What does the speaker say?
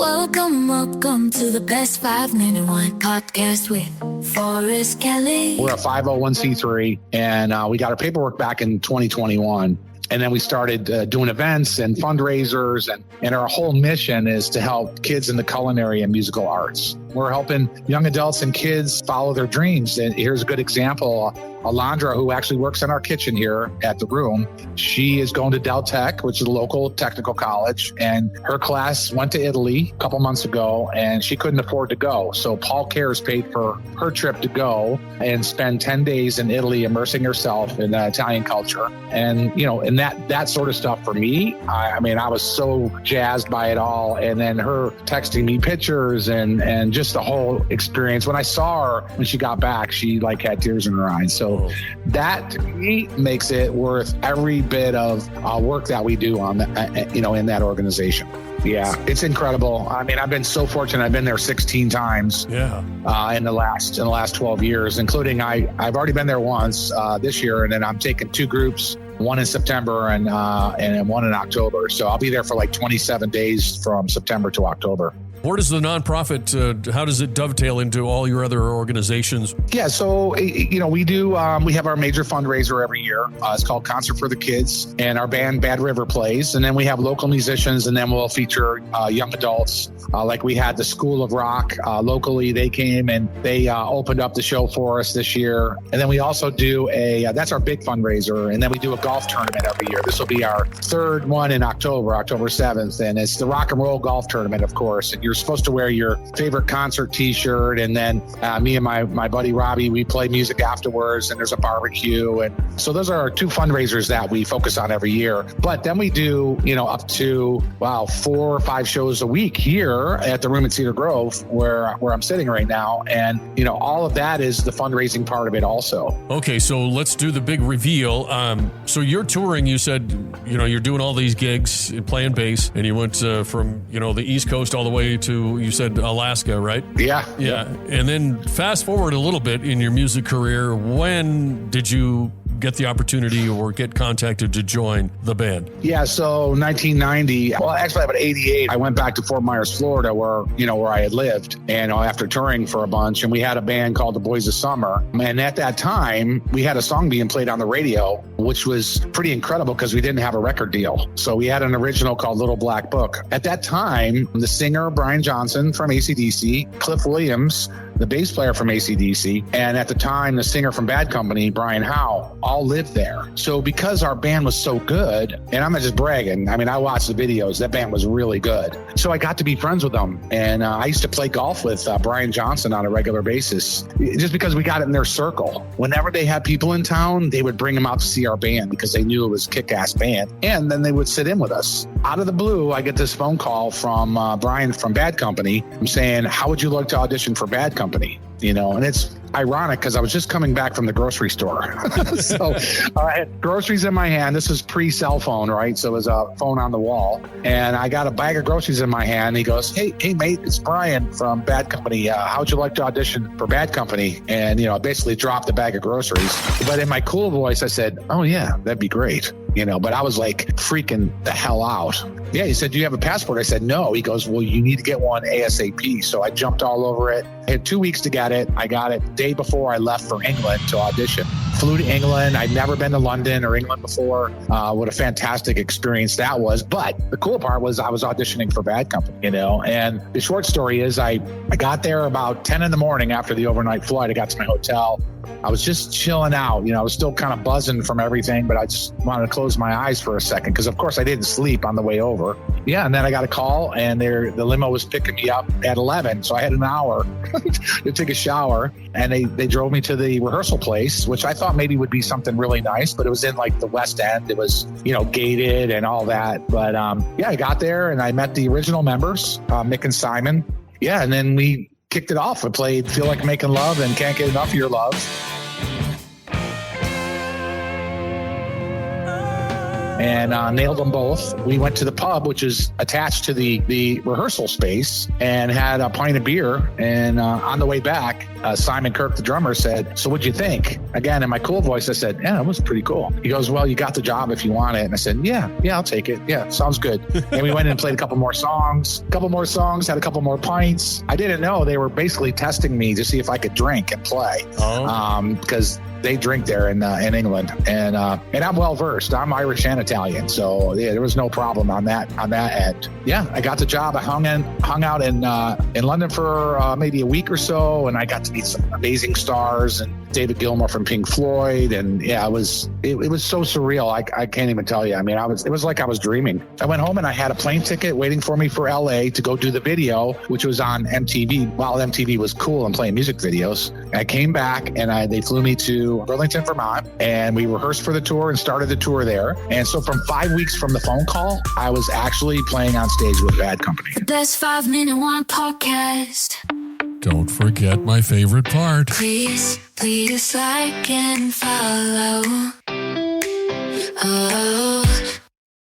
Welcome to the Best 5 Minute One podcast with Forrest Kelly. We're a 501c3, and we got our paperwork back in 2021. And then we started doing events and fundraisers, and our whole mission is to help kids in the Cullen area and musical arts. We're helping young adults and kids follow their dreams. And here's a good example. Alondra, who actually works in our kitchen here at the room, she is going to Del Tech, which is a local technical college, and her class went to Italy a couple months ago, and she couldn't afford to go. So Paul Cares paid for her trip to go and spend 10 days in Italy, immersing herself in the Italian culture. And, you know, and that sort of stuff for me, I mean, I was so jazzed by it all. And then her texting me pictures and just the whole experience. When I saw her, when she got back, she like had tears in her eyes. So that to me makes it worth every bit of work that we do on that, in that organization. Yeah, it's incredible. I mean, I've been so fortunate. I've been there 16 times. Yeah. In the last 12 years, including I've already been there once this year, and then I'm taking two groups, one in September and one in October. So I'll be there for like 27 days from September to October. Where does the nonprofit, how does it dovetail into all your other organizations? Yeah, so, we do, we have our major fundraiser every year. It's called Concert for the Kids, and our band Bad River plays. And then we have local musicians, and then we'll feature young adults. Like we had the School of Rock locally. They came and they opened up the show for us this year. And then we also do that's our big fundraiser. And then we do a golf tournament every year. This will be our third one in October 7th. And it's the rock and roll golf tournament, of course. And you're supposed to wear your favorite concert t-shirt. And then me and my buddy Robbie, we play music afterwards, and there's a barbecue. And so those are our two fundraisers that we focus on every year. But then we do, up to, 4 or 5 shows a week here at the room in Cedar Grove, where I'm sitting right now. And, all of that is the fundraising part of it also. Okay, so let's do the big reveal. So you're touring, you said, you're doing all these gigs, playing bass, and you went from, the East Coast all the way to, you said, Alaska, right? Yeah. And then fast forward a little bit in your music career. When did you get the opportunity or get contacted to join the band? Yeah, so 1990, well, actually about 88, I went back to Fort Myers, Florida, where I had lived, and after touring for a bunch, and we had a band called the Boys of Summer. And at that time, we had a song being played on the radio, which was pretty incredible because we didn't have a record deal. So we had an original called Little Black Book. At that time, the singer, Brian Johnson from AC/DC, Cliff Williams, the bass player from AC/DC, and at the time, the singer from Bad Company, Brian Howe, all lived there. So because our band was so good, and I'm not just bragging, I mean, I watched the videos, that band was really good. So I got to be friends with them. And I used to play golf with Brian Johnson on a regular basis, just because we got it in their circle. Whenever they had people in town, they would bring them out to see our band because they knew it was a kick-ass band. And then they would sit in with us. Out of the blue, I get this phone call from Brian from Bad Company. I'm saying, how would you like to audition for Bad Company? And it's ironic because I was just coming back from the grocery store. So I had groceries in my hand. This was pre-cell phone, right? So it was a phone on the wall. And I got a bag of groceries in my hand. He goes, hey, mate, it's Brian from Bad Company. How would you like to audition for Bad Company? And, I basically dropped the bag of groceries. But in my cool voice, I said, oh, yeah, that'd be great. But I was like freaking the hell out. Yeah, he said, do you have a passport? I said, no. He goes, well, you need to get one ASAP. So I jumped all over it. I had 2 weeks to get it. I got it the day before I left for England to audition. Flew to England. I'd never been to London or England before. What a fantastic experience that was. But the cool part was I was auditioning for Bad Company, And the short story is I got there about 10 in the morning after the overnight flight. I got to my hotel. I was just chilling out. I was still kind of buzzing from everything, but I just wanted to close my eyes for a second because, of course, I didn't sleep on the way over. Yeah, and then I got a call, and the limo was picking me up at 11, so I had an hour to take a shower, and they drove me to the rehearsal place, which I thought maybe would be something really nice, but it was in like the West End. It was, gated and all that. But I got there, and I met the original members, Mick and Simon. Yeah, and then we kicked it off. I played Feel Like Making Love and Can't Get Enough of Your Love. and nailed them both. We went to the pub, which is attached to the rehearsal space, and had a pint of beer. And on the way back, Simon Kirk, the drummer, said, "So what'd you think?" Again, in my cool voice, I said, "Yeah, it was pretty cool." He goes, "Well, you got the job if you want it." And I said, Yeah, I'll take it. Yeah, sounds good. And we went in and played a couple more songs, had a couple more pints. I didn't know they were basically testing me to see if I could drink and play. Because they drink there in England, and I'm well versed. I'm Irish and Italian, so yeah, there was no problem on that end. Yeah, I got the job. I hung out in London for maybe a week or so, and I got to meet some amazing stars and David Gilmour from Pink Floyd, and yeah, it was so surreal. I can't even tell you. I mean, it was like I was dreaming. I went home and I had a plane ticket waiting for me for LA to go do the video, which was on MTV while MTV was cool and playing music videos. I came back and they flew me to Burlington, Vermont, and we rehearsed for the tour and started the tour there. And so from 5 weeks from the phone call, I was actually playing on stage with Bad Company. That's 5 Minute One Podcast. Don't forget my favorite part. Please like and follow. Oh.